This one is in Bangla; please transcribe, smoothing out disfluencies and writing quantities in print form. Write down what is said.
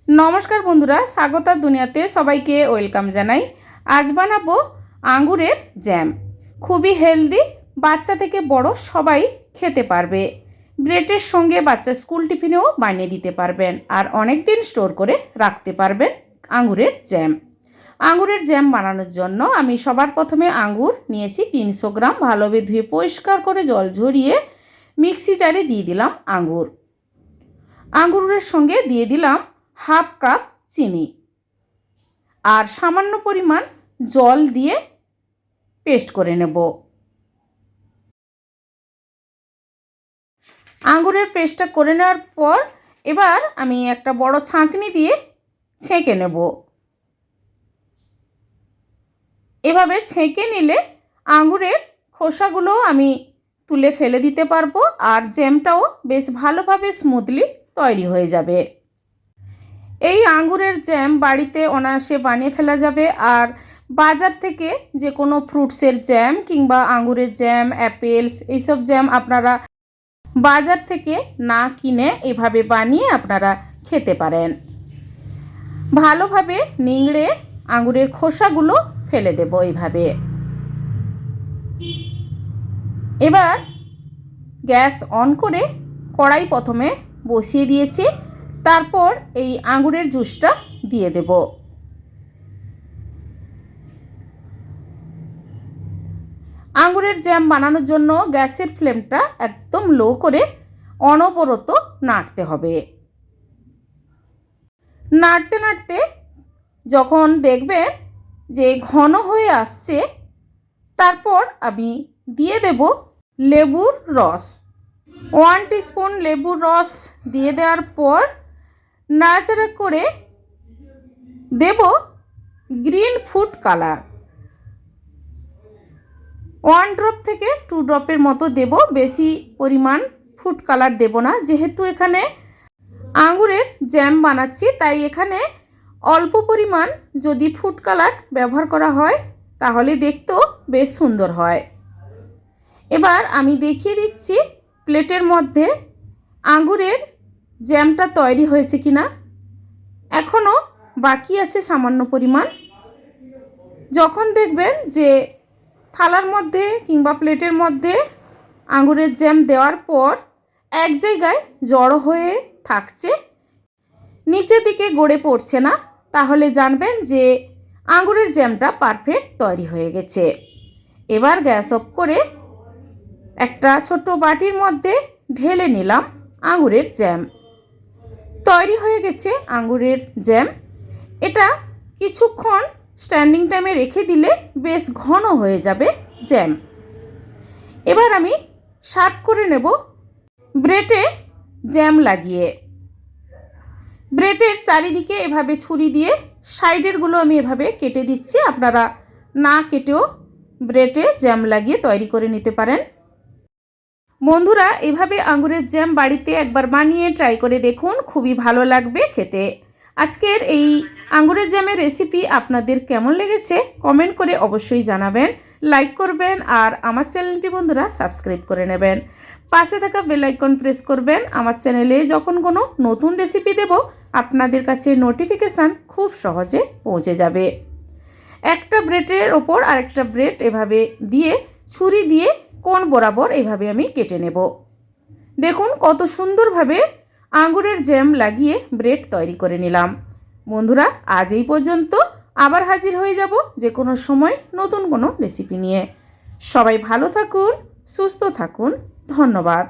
নমস্কার বন্ধুরা, স্বাগতার দুনিয়াতে সবাইকে ওয়েলকাম জানাই। আজ বানাবো আঙ্গুরের জ্যাম। খুবই হেলদি, বাচ্চা থেকে বড় সবাই খেতে পারবে। ব্রেডের সঙ্গে বাচ্চা স্কুল টিফিনেও বানিয়ে দিতে পারবেন আর অনেক দিন স্টোর করে রাখতে পারবেন আঙ্গুরের জ্যাম। আঙ্গুরের জ্যাম বানানোর জন্য আমি সবার প্রথমে আঙ্গুর নিয়েছি 300 গ্রাম। ভালোভাবে ধুয়ে পরিষ্কার করে জল ঝরিয়ে মিক্সি জারে দিয়ে দিলাম আঙ্গুরের সঙ্গে দিয়ে দিলাম হাফ কাপ চিনি আর সামান্য পরিমাণ জল দিয়ে পেস্ট করে নেব। আঙ্গুরের পেস্টটা করে নেওয়ার পর এবার আমি একটা বড় ছাঁকনি দিয়ে ছেঁকে নেব। এভাবে ছেঁকে নিলে আঙ্গুরের খোসাগুলো আমি তুলে ফেলে দিতে পারবো আর জ্যামটাও বেশ ভালোভাবে স্মুথলি তৈরি হয়ে যাবে। এই আঙ্গুরের জ্যাম বাড়িতে অনায়াসে বানিয়ে ফেলা যাবে আর বাজার থেকে যে কোনো ফ্রুটসের জ্যাম কিংবা আঙ্গুরের জ্যাম, অ্যাপেলস এইসব জ্যাম আপনারা বাজার থেকে না কিনে এভাবে বানিয়ে আপনারা খেতে পারেন। ভালোভাবে নিংড়ে আঙ্গুরের খোসাগুলো ফেলে দেব এইভাবে। এবার গ্যাস অন করে কড়াই প্রথমে বসিয়ে দিয়েছি, তারপর এই আঙ্গুরের জুসটা দিয়ে দেব। আঙ্গুরের জ্যাম বানানোর জন্য গ্যাসের ফ্লেমটা একদম লো করে অনবরত নাড়তে হবে। নাড়তে নাড়তে যখন দেখবেন যে ঘন হয়ে আসছে, তারপর আমি দিয়ে দেব লেবুর রস। 1 টিস্পুন লেবুর রস দিয়ে দেওয়ার পর নাড়াচাড়া করে দেব গ্রিন ফুড কালার। 1 ড্রপ থেকে 2 ড্রপের মতো দেব, বেশি পরিমাণ ফুড কালার দেব না, যেহেতু এখানে আঙ্গুরের জ্যাম বানাচ্ছি তাই এখানে অল্প পরিমাণ যদি ফুড কালার ব্যবহার করা হয় তাহলে দেখতেও বেশ সুন্দর হয়। এবার আমি দেখিয়ে দিচ্ছি প্লেটের মধ্যে আঙ্গুরের জ্যামটা তৈরি হয়েছে কিনা। এখনও বাকি আছে সামান্য পরিমাণ। যখন দেখবেন যে থালার মধ্যে কিংবা প্লেটের মধ্যে আঙ্গুরের জ্যাম দেওয়ার পর এক জায়গায় জড়ো হয়ে থাকছে, নিচের দিকে গড়ে পড়ছে না, তাহলে জানবেন যে আঙ্গুরের জ্যামটা পারফেক্ট তৈরি হয়ে গেছে। এবার গ্যাস অফ করে একটা ছোট বাটির মধ্যে ঢেলে নিলাম আঙ্গুরের জ্যাম। তৈরি হয়ে গেছে আঙ্গুরের জ্যাম। এটা কিছুক্ষণ স্ট্যান্ডিং টাইমে রেখে দিলে বেশ ঘন হয়ে যাবে জ্যাম। এবার আমি সার্ভ করে নেব ব্রেডে জ্যাম লাগিয়ে। ব্রেডের চারিদিকে এভাবে ছুরি দিয়ে সাইডেরগুলো আমি এভাবে কেটে দিচ্ছি। আপনারা না কেটেও ব্রেডে জ্যাম লাগিয়ে তৈরি করে নিতে পারেন। বন্ধুরা, এভাবে আঙ্গুরের জ্যাম বাড়িতে একবার বানিয়ে ট্রাই করে দেখুন, খুবই ভালো লাগবে খেতে। আজকের এই আঙ্গুরের জ্যামের রেসিপি আপনাদের কেমন লেগেছে কমেন্ট করে অবশ্যই জানাবেন, লাইক করবেন আর আমার চ্যানেলটি বন্ধুরা সাবস্ক্রাইব করে নেবেন। পাশে থাকা বেল আইকন প্রেস করবেন। আমার চ্যানেলে যখন কোনো নতুন রেসিপি দেব আপনাদের কাছে নোটিফিকেশান খুব সহজে পৌঁছে যাবে। একটা ব্রেডের ওপর আরেকটা ব্রেড এভাবে দিয়ে ছুরি দিয়ে কোণ বরাবর এভাবে আমি কেটে নেব। দেখুন কত সুন্দরভাবে আঙ্গুরের জ্যাম লাগিয়ে ব্রেড তৈরি করে নিলাম। বন্ধুরা, আজ এই পর্যন্ত, আবার হাজির হয়ে যাব যে কোনো সময় নতুন কোনো রেসিপি নিয়ে। সবাই ভালো থাকুন, সুস্থ থাকুন, ধন্যবাদ।